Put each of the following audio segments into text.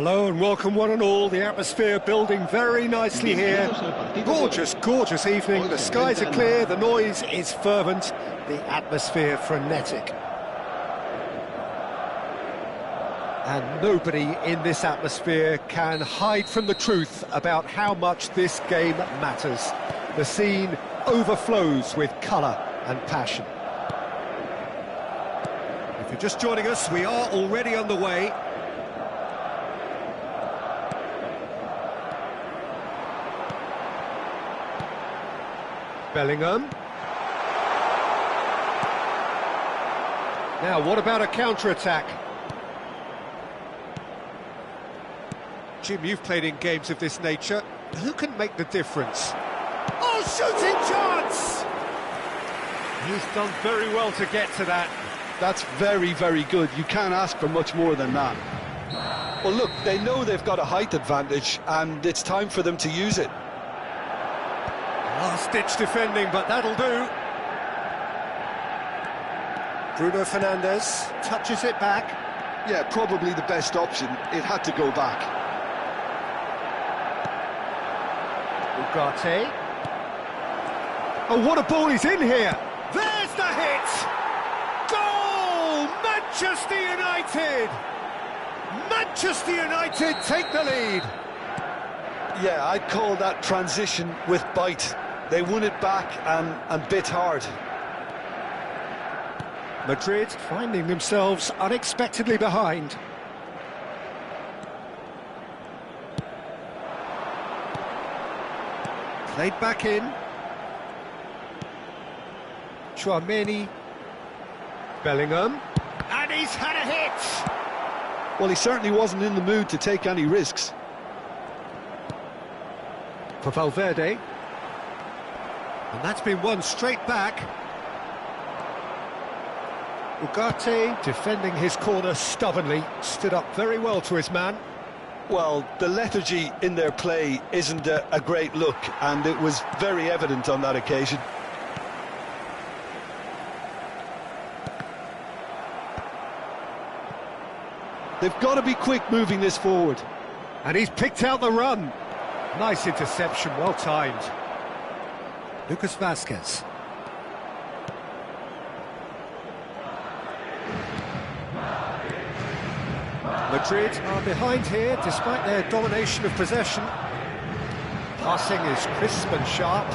Hello and welcome one and all. The atmosphere building very nicely here. Gorgeous, gorgeous evening. The skies are clear, the noise is fervent, the atmosphere frenetic. And nobody in this atmosphere can hide from the truth about how much this game matters. The scene overflows with colour and passion. If you're just joining us, we are already underway. Bellingham. Now, what about a counter-attack? Jim, you've played in games of this nature. Who can make the difference? Oh, shooting chance! He's done very well to get to that. That's very, very good. You can't ask for much more than that. Well, look, they know they've got a height advantage, and it's time for them to use it. Last-ditch defending, but that'll do. Bruno Fernandes touches it back. Yeah, probably the best option. It had to go back. Ugarte. Oh, what a ball he's in here! There's the hit! Goal! Manchester United! Manchester United take the lead! Yeah, I'd call that transition with bite. They won it back and bit hard. Madrid finding themselves unexpectedly behind. Played back in. Tchouaméni. Bellingham. And he's had a hit! Well, he certainly wasn't in the mood to take any risks. For Valverde. And that's been won straight back. Ugarte defending his corner stubbornly, stood up very well to his man. Well, the lethargy in their play isn't a great look, and it was very evident on that occasion. They've got to be quick moving this forward. And he's picked out the run. Nice interception, well timed. Lucas Vazquez. Madrid are behind here despite their domination of possession. Passing is crisp and sharp.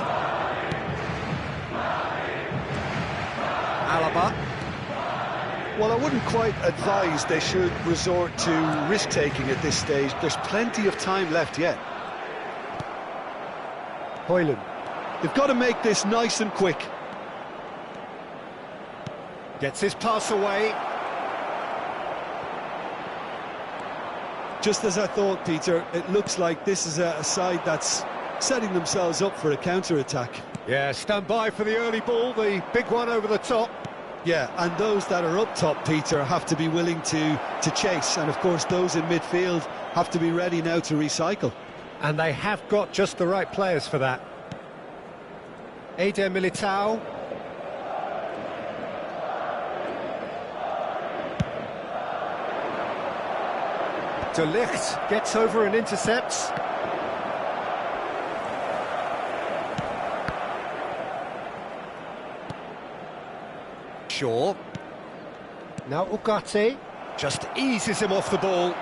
Alaba. Well, I wouldn't quite advise they should resort to risk-taking at this stage. There's plenty of time left yet. Højlund. They've got to make this nice and quick. Gets his pass away. Just as I thought, Peter, it looks like this is a side that's setting themselves up for a counter-attack. Yeah, stand by for the early ball, the big one over the top. Yeah, and those that are up top, Peter, have to be willing to chase. And, of course, those in midfield have to be ready now to recycle. And they have got just the right players for that. Eder Militao. De Ligt gets over and intercepts. Shaw. Now Ugarte just eases him off the ball.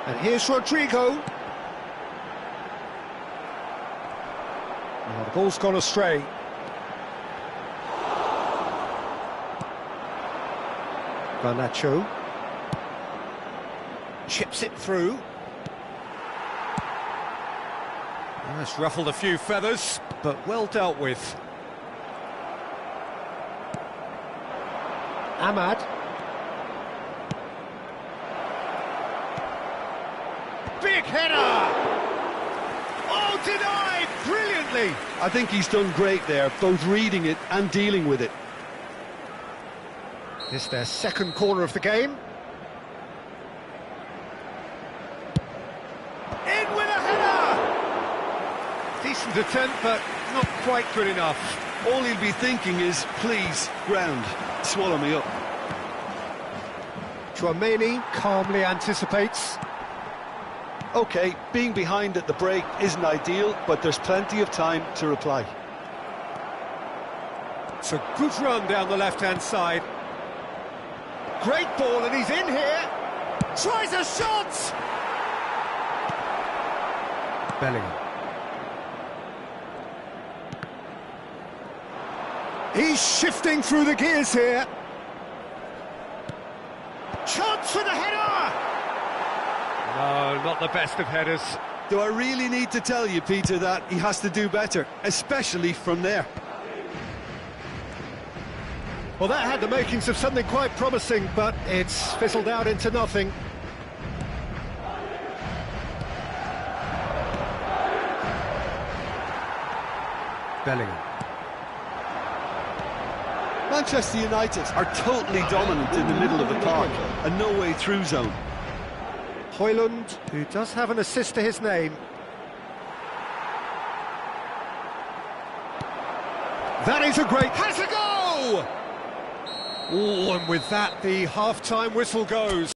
And here's Rodrigo. Oh, the ball's gone astray. Garnacho. Chips it through. That's ruffled a few feathers, but well dealt with. Ahmad. Big header! Oh, denied! Brilliantly! I think he's done great there, both reading it and dealing with it. It's their second corner of the game. In with a header! Decent attempt, but not quite good enough. All he'll be thinking is, please, ground, swallow me up. Tchouaméni calmly anticipates. OK, being behind at the break isn't ideal, but there's plenty of time to reply. It's a good run down the left-hand side. Great ball, and he's in here. Tries a shot! Bellingham. He's shifting through the gears here. Chance for the header! No, not the best of headers. Do I really need to tell you, Peter, that he has to do better, especially from there? Well, that had the makings of something quite promising, but it's fizzled out into nothing. Bellingham. Manchester United are totally dominant in the middle of the park, a no-way through zone. Højlund, who does have an assist to his name. That is a great... Has a go! Oh, and with that, the half-time whistle goes.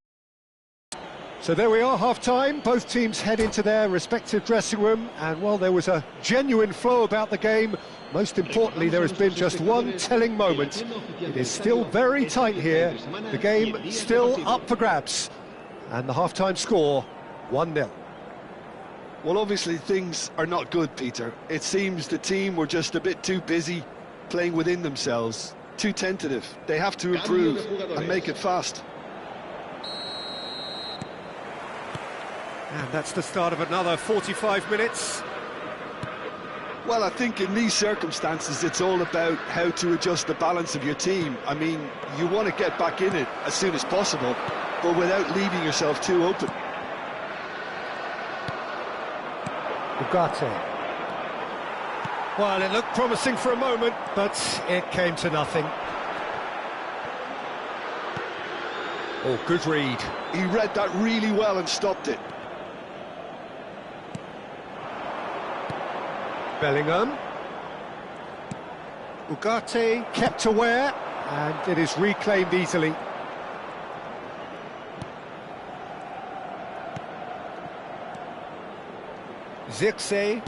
So there we are, half-time. Both teams head into their respective dressing room, and while there was a genuine flow about the game, most importantly, there has been just one telling moment. It is still very tight here. The game still up for grabs. And the half-time score, 1-0. Well, obviously things are not good, Peter. It seems the team were just a bit too busy playing within themselves, too tentative. They have to improve and make it fast. And that's the start of another 45 minutes. Well, I think in these circumstances it's all about how to adjust the balance of your team. I mean, you want to get back in it as soon as possible, but without leaving yourself too open. Ugarte. Well, it looked promising for a moment, but it came to nothing. Oh, good read. He read that really well and stopped it. Bellingham. Ugarte kept aware, and it is reclaimed easily. Zirkzee.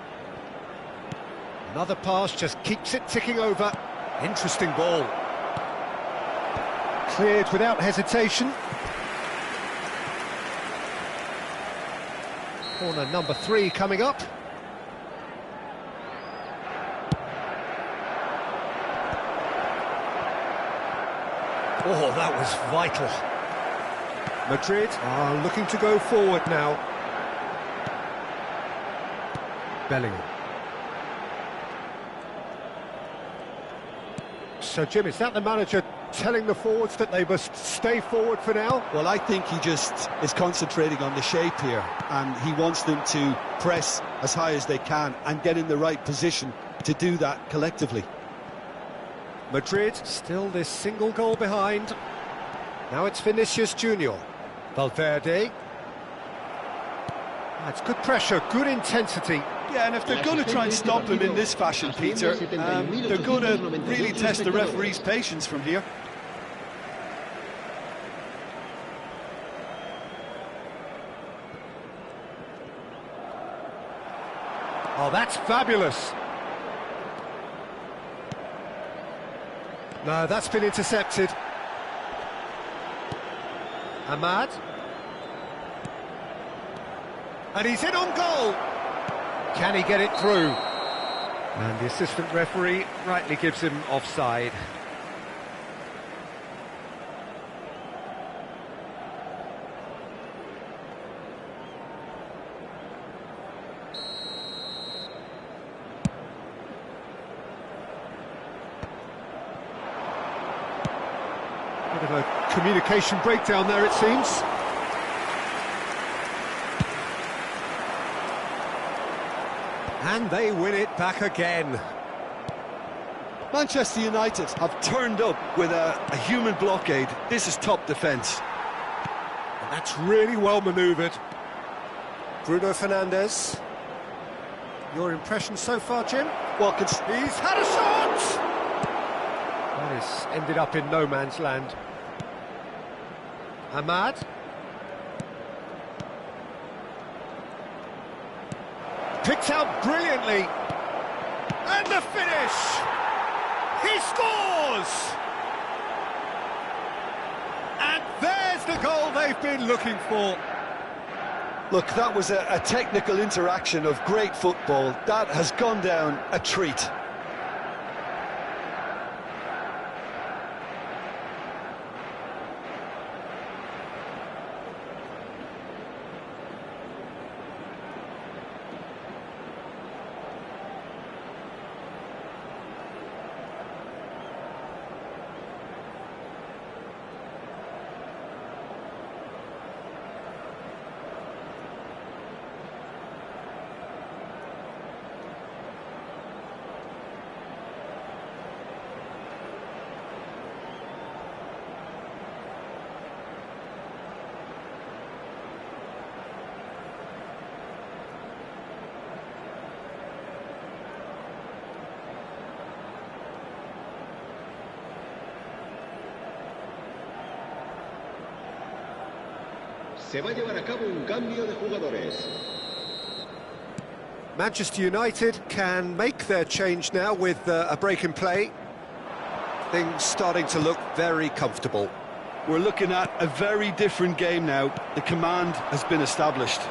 Another pass, just keeps it ticking over. Interesting ball. Cleared without hesitation. Corner number 3 coming up. Oh, that was vital. Madrid are looking to go forward now. Bellingham. So, Jim, is that the manager telling the forwards that they must stay forward for now? Well, I think he just is concentrating on the shape here, and he wants them to press as high as they can and get in the right position to do that collectively. Madrid still this single goal behind. Now it's Vinicius Junior. Valverde. That's good pressure, good intensity. Yeah, and if they're going to try and stop him in this fashion, Peter, they're going to really test the referee's patience from here. Oh, that's fabulous. No, that's been intercepted. Ahmad. And he's in on goal. Can he get it through? And the assistant referee rightly gives him offside. Bit of a communication breakdown there, it seems. And they win it back again. Manchester United have turned up with a human blockade. This is top defence. And that's really well manoeuvred. Bruno Fernandes. Your impression so far, Jim? Well, he's had a shot! That has ended up in no man's land. Ahmad. picked out brilliantly. And the finish! He scores! And there's the goal they've been looking for. Look, that was a technical interaction of great football. That has gone down a treat. Se va a llevar a cabo un cambio de jugadores. Manchester United can make their change now with a break in play. Things starting to look very comfortable. We're looking at a very different game now. The command has been established.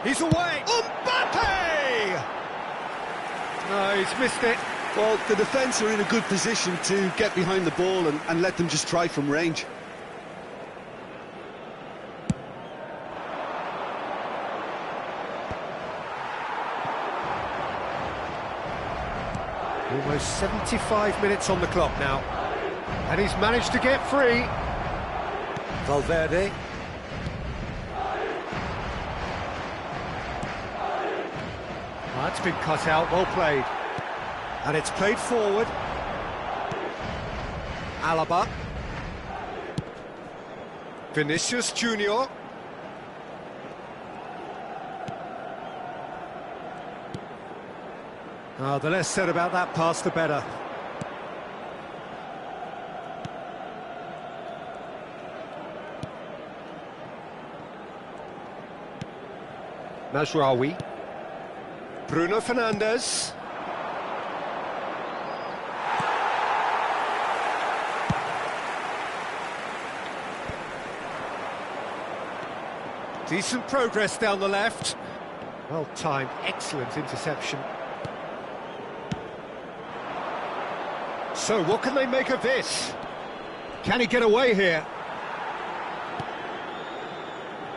He's away! Mbappe! No, he's missed it. Well, the defence are in a good position to get behind the ball and let them just try from range. Almost 75 minutes on the clock now. And he's managed to get free. Valverde. That's been cut out, well played. And it's played forward. Alaba. Vinicius Junior. Oh, the less said about that pass, the better. Mazraoui. Bruno Fernandes. Decent progress down the left. Well timed, excellent interception. So, what can they make of this? Can he get away here?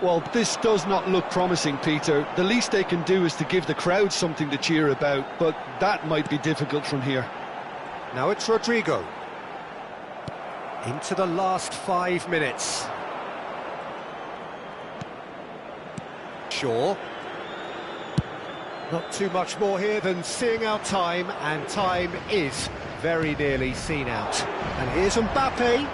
Well, this does not look promising, Peter. The least they can do is to give the crowd something to cheer about, but that might be difficult from here. Now it's Rodrigo. Into the last 5 minutes. Shaw. Not too much more here than seeing out time, and time is very nearly seen out. And here's Mbappe.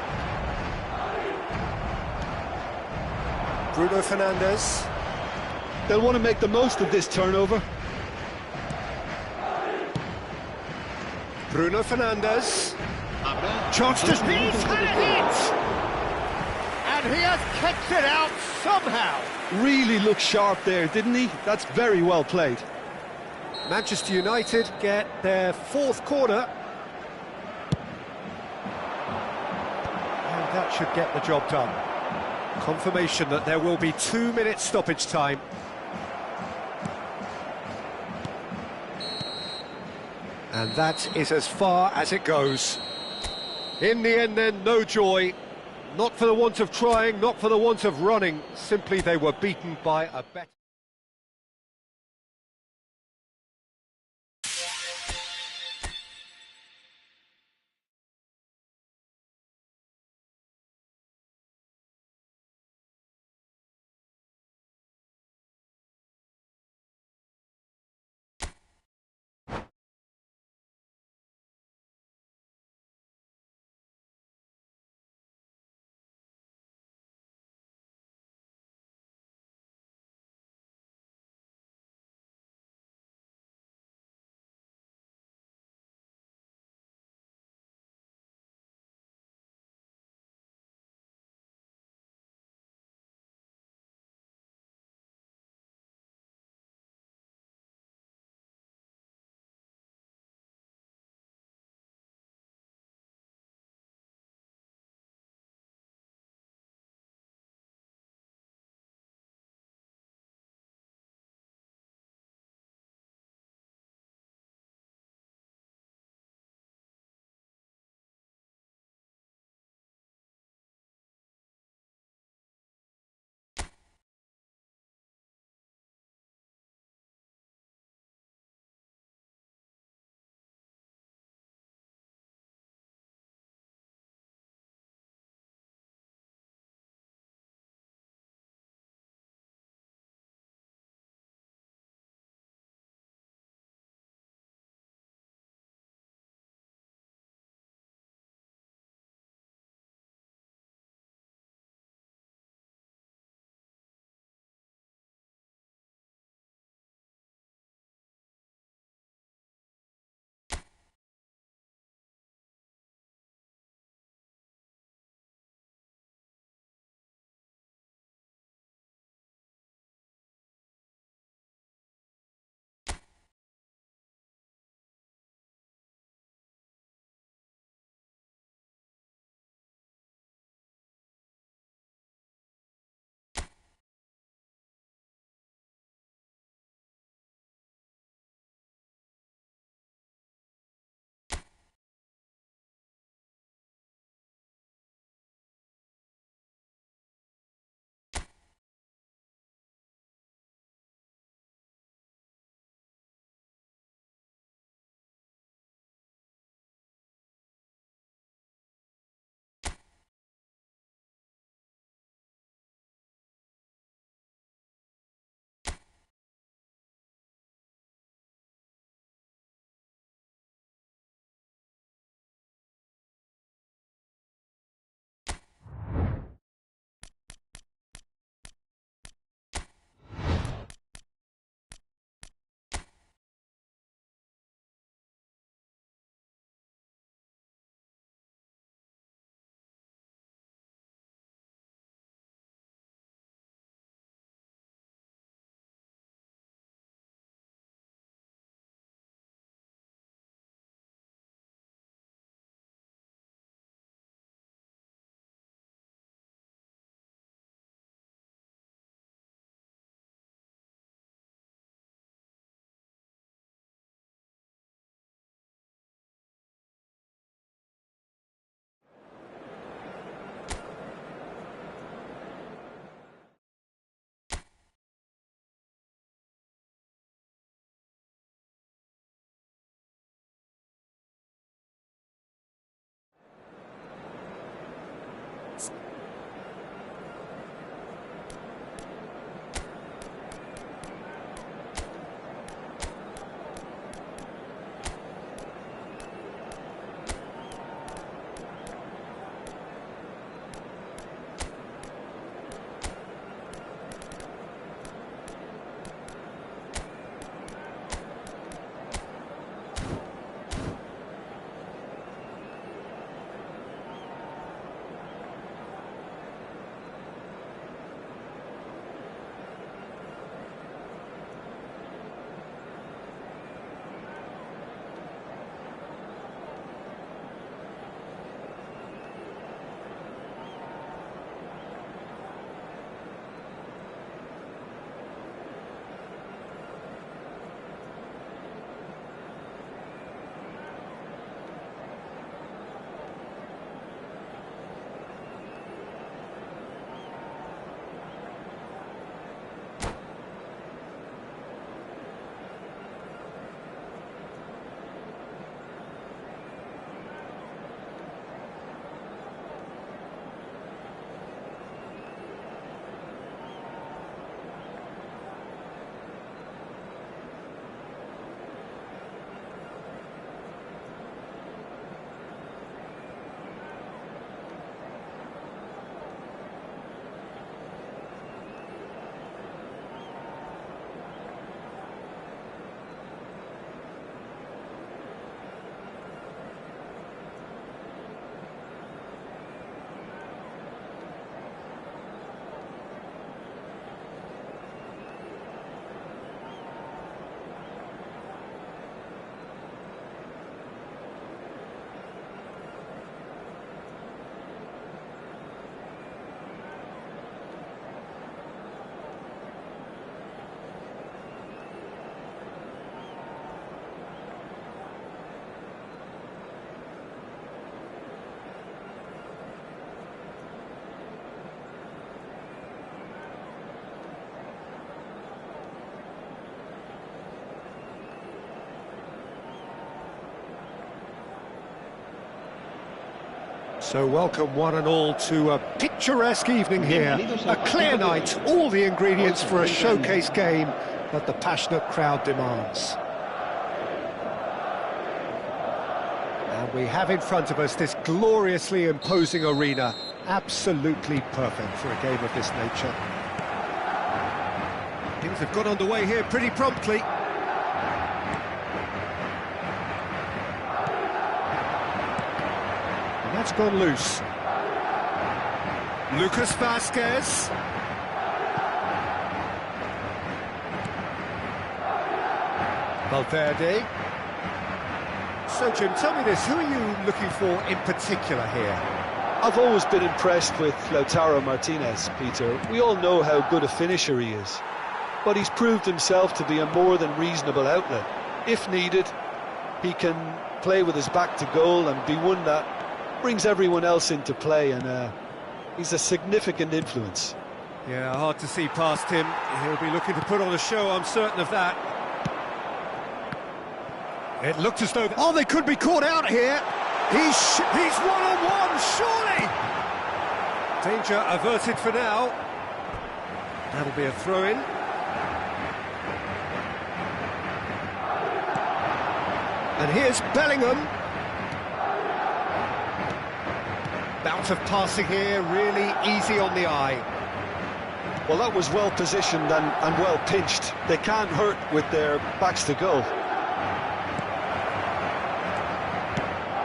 Bruno Fernandes. They'll want to make the most of this turnover. Bruno Fernandes. Chance to speed, had a hit! And he has kicked it out somehow. Really looked sharp there, didn't he? That's very well played. Manchester United get their 4th corner. And that should get the job done. Confirmation that there will be 2 minutes stoppage time. And that is as far as it goes. In the end then, no joy. Not for the want of trying, not for the want of running. Simply they were beaten by a better... So welcome one and all to a picturesque evening here. A clear night, all the ingredients for a showcase game that the passionate crowd demands. And we have in front of us this gloriously imposing arena, absolutely perfect for a game of this nature. Things have got underway here pretty promptly. And that's gone loose. Lucas Vazquez. Valverde. So, Jim, tell me this, who are you looking for in particular here? I've always been impressed with Lautaro Martinez, Peter. We all know how good a finisher he is, but he's proved himself to be a more than reasonable outlet. If needed, he can play with his back to goal and be one that brings everyone else into play, and he's a significant influence. Yeah, hard to see past him. He'll be looking to put on a show, I'm certain of that. It looked as though... Oh, they could be caught out here. He's one-on-one, surely! Danger averted for now. That'll be a throw-in. And here's Bellingham. Bout of passing here, really easy on the eye. Well, that was well positioned and well pinched. They can't hurt with their backs to goal.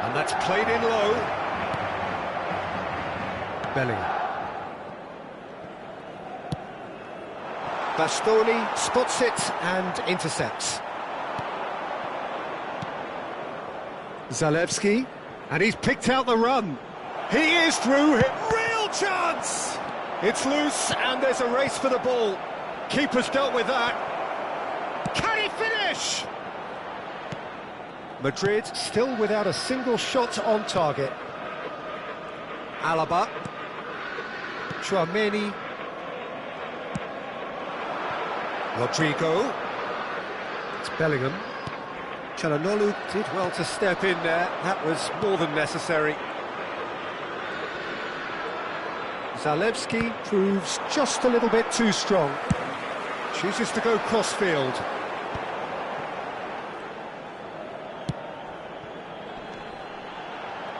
And that's played in low. Bellingham. Bastoni spots it and intercepts. Zalewski, and he's picked out the run. He is through. Real chance! It's loose, and there's a race for the ball. Keeper's dealt with that. Can he finish? Madrid still without a single shot on target. Alaba. Tchouameni. Rodrigo. It's Bellingham. Çalhanoğlu did well to step in there. That was more than necessary. Zalewski proves just a little bit too strong. Chooses to go cross-field.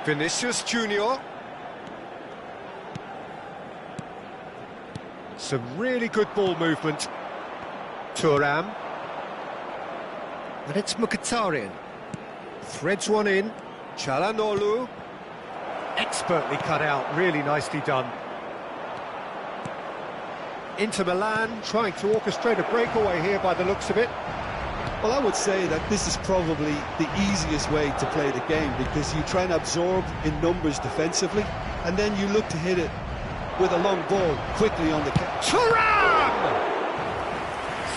Vinicius Junior. Some really good ball movement. Thuram. And it's Mkhitaryan. Threads one in. Çalhanoğlu. Expertly cut out, really nicely done. Inter Milan trying to orchestrate a breakaway here by the looks of it. Well, I would say that this is probably the easiest way to play the game, because you try and absorb in numbers defensively, and then you look to hit it with a long ball quickly on the... Thuram!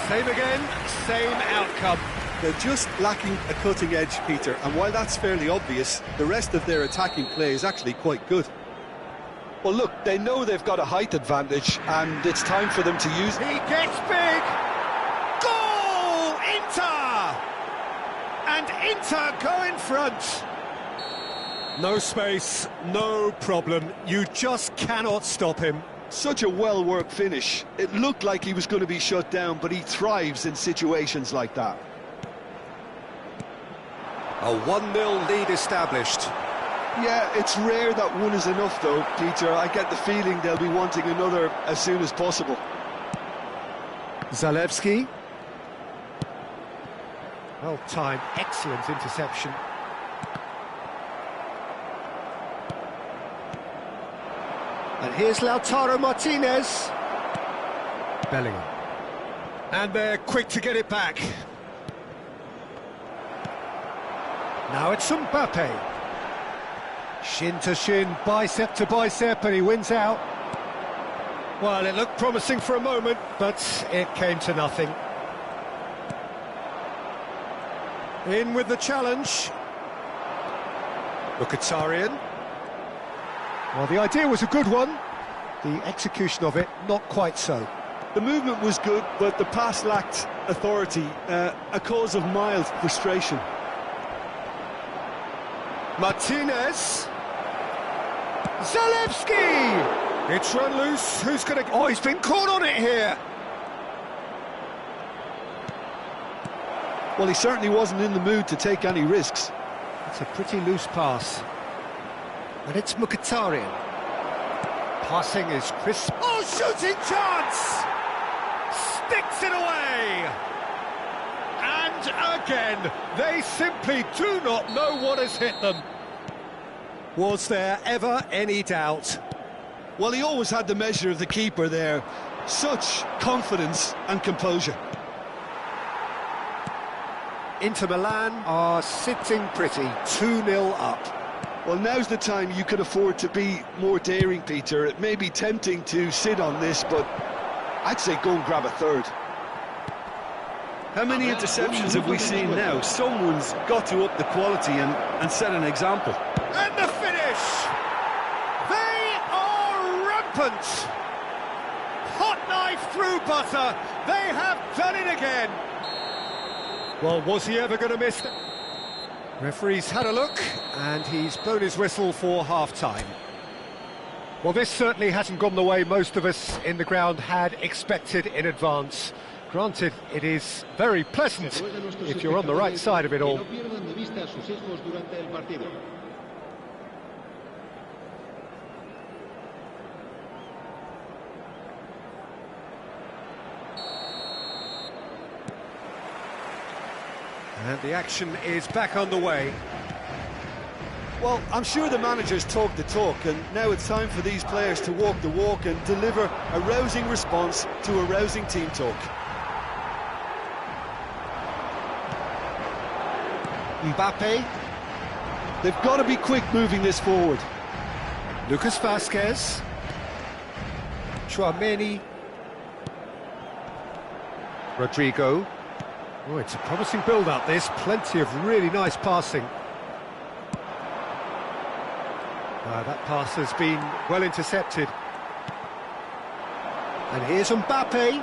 Same again, same outcome. They're just lacking a cutting edge, Peter, and while that's fairly obvious, the rest of their attacking play is actually quite good. Well, look, they know they've got a height advantage, and it's time for them to use it. He gets big! Goal! Inter! And Inter go in front. No space, no problem. You just cannot stop him. Such a well-worked finish. It looked like he was going to be shut down, but he thrives in situations like that. A 1-0 lead established. Yeah, it's rare that one is enough, though, Peter. I get the feeling they'll be wanting another as soon as possible. Zalewski. Well timed, excellent interception. And here's Lautaro Martinez. Bellingham. And they're quick to get it back. Now it's Mbappe. Shin to shin, bicep to bicep, and he wins out. Well, it looked promising for a moment, but it came to nothing. In with the challenge. Mkhitaryan. Well, the idea was a good one. The execution of it, not quite so. The movement was good, but the pass lacked authority, a cause of mild frustration. Martinez. Zalewski! It's run loose. Who's going to... Oh, he's been caught on it here. Well, he certainly wasn't in the mood to take any risks. It's a pretty loose pass. And it's Mkhitaryan. Passing is crisp. Oh, shooting chance! Sticks it away! And again, they simply do not know what has hit them. Was there ever any doubt? Well, he always had the measure of the keeper there. Such confidence and composure. Inter Milan are sitting pretty, 2-0 up. Well, now's the time you could afford to be more daring, Peter. It may be tempting to sit on this, but I'd say go and grab a third. How many interceptions have we seen now? Someone's got to up the quality and set an example. And the finish! They are rampant! Hot knife through butter, they have done it again! Well, was he ever going to miss it? Referee's had a look, and he's blown his whistle for half-time. Well, this certainly hasn't gone the way most of us in the ground had expected in advance. Granted, it is very pleasant if you're on the right side of it all. And the action is back on the way. Well, I'm sure the managers talk the talk, and now it's time for these players to walk the walk and deliver a rousing response to a rousing team talk. Mbappe. They've got to be quick moving this forward. Lucas Vazquez. Chouameni. Rodrigo. Oh, it's a promising build-up, this. Plenty of really nice passing. That pass has been well intercepted. And here's Mbappe.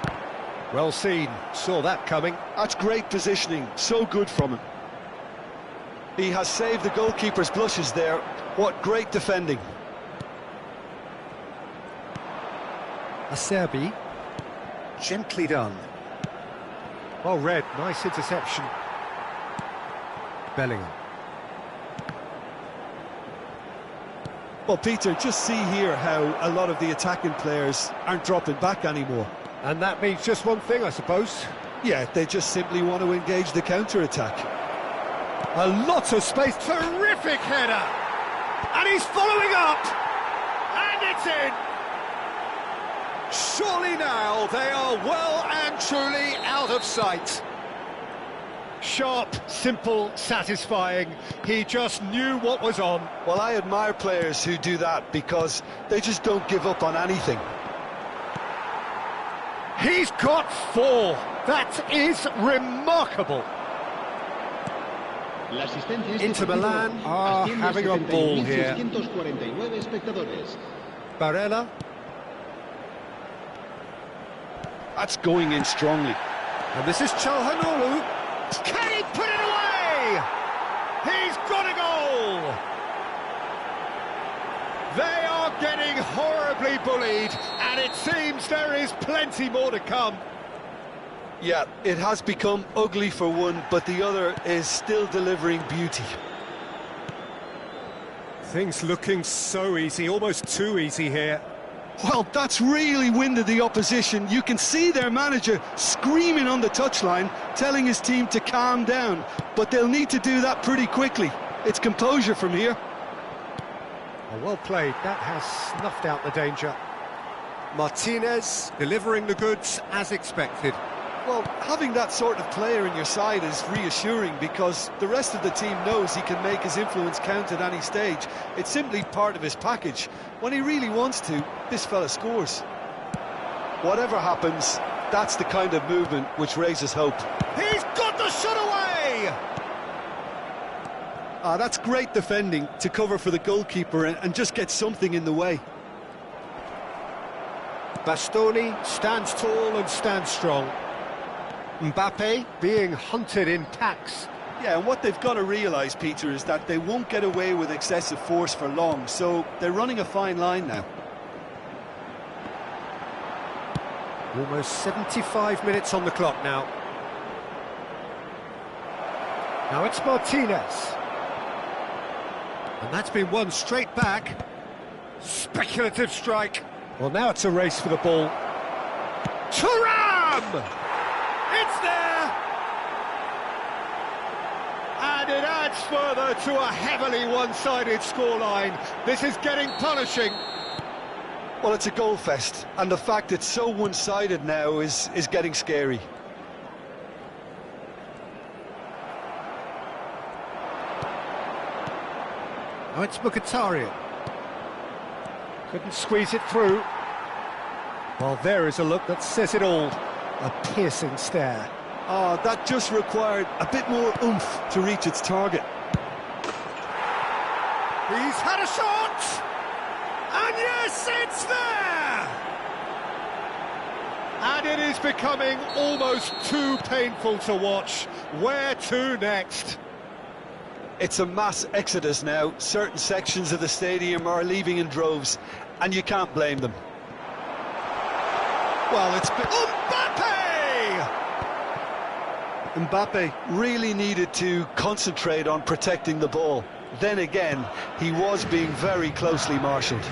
Well seen, saw that coming. That's great positioning, so good from him. He has saved the goalkeeper's blushes there. What great defending. Acerbi. Gently done. Well read, nice interception. Bellingham. Well, Peter, just see here how a lot of the attacking players aren't dropping back anymore. And that means just one thing, I suppose. Yeah, they just simply want to engage the counter-attack. A lot of space. Terrific header. And he's following up. And it's in. Surely now they are well and truly out of sight. Sharp, simple, satisfying. He just knew what was on. Well, I admire players who do that because they just don't give up on anything. He's got 4. That is remarkable. Inter Milan are having a ball here. Barella. That's going in strongly. And this is Çalhanoğlu. Can he put it away? He's got a goal! They are getting horribly bullied, and it seems there is plenty more to come. Yeah, it has become ugly for one, but the other is still delivering beauty. Things looking so easy, almost too easy here. Well, that's really winded the opposition. You can see their manager screaming on the touchline, telling his team to calm down. But they'll need to do that pretty quickly. It's composure from here. Well played. That has snuffed out the danger. Martinez delivering the goods as expected. Well, having that sort of player in your side is reassuring because the rest of the team knows he can make his influence count at any stage. It's simply part of his package. When he really wants to, this fella scores. Whatever happens, that's the kind of movement which raises hope. He's got the shot away! That's great defending to cover for the goalkeeper and just get something in the way. Bastoni stands tall and stands strong. Mbappe being hunted in packs. Yeah, and what they've got to realise, Peter, is that they won't get away with excessive force for long, so they're running a fine line now. Almost 75 minutes on the clock now. Now it's Martinez. And that's been won straight back. Speculative strike. Well, now it's a race for the ball. Thuram! It's there! And it adds further to a heavily one-sided scoreline. This is getting punishing. Well, it's a goal fest, and the fact it's so one-sided now is getting scary. Now it's Mkhitaryan. Couldn't squeeze it through. Well, there is a look that says it all. A piercing stare. Oh, that just required a bit more oomph to reach its target. He's had a shot! And yes, it's there! And it is becoming almost too painful to watch. Where to next? It's a mass exodus now. Certain sections of the stadium are leaving in droves, and you can't blame them. Well, it's been... Mbappe really needed to concentrate on protecting the ball. Then again, he was being very closely marshalled.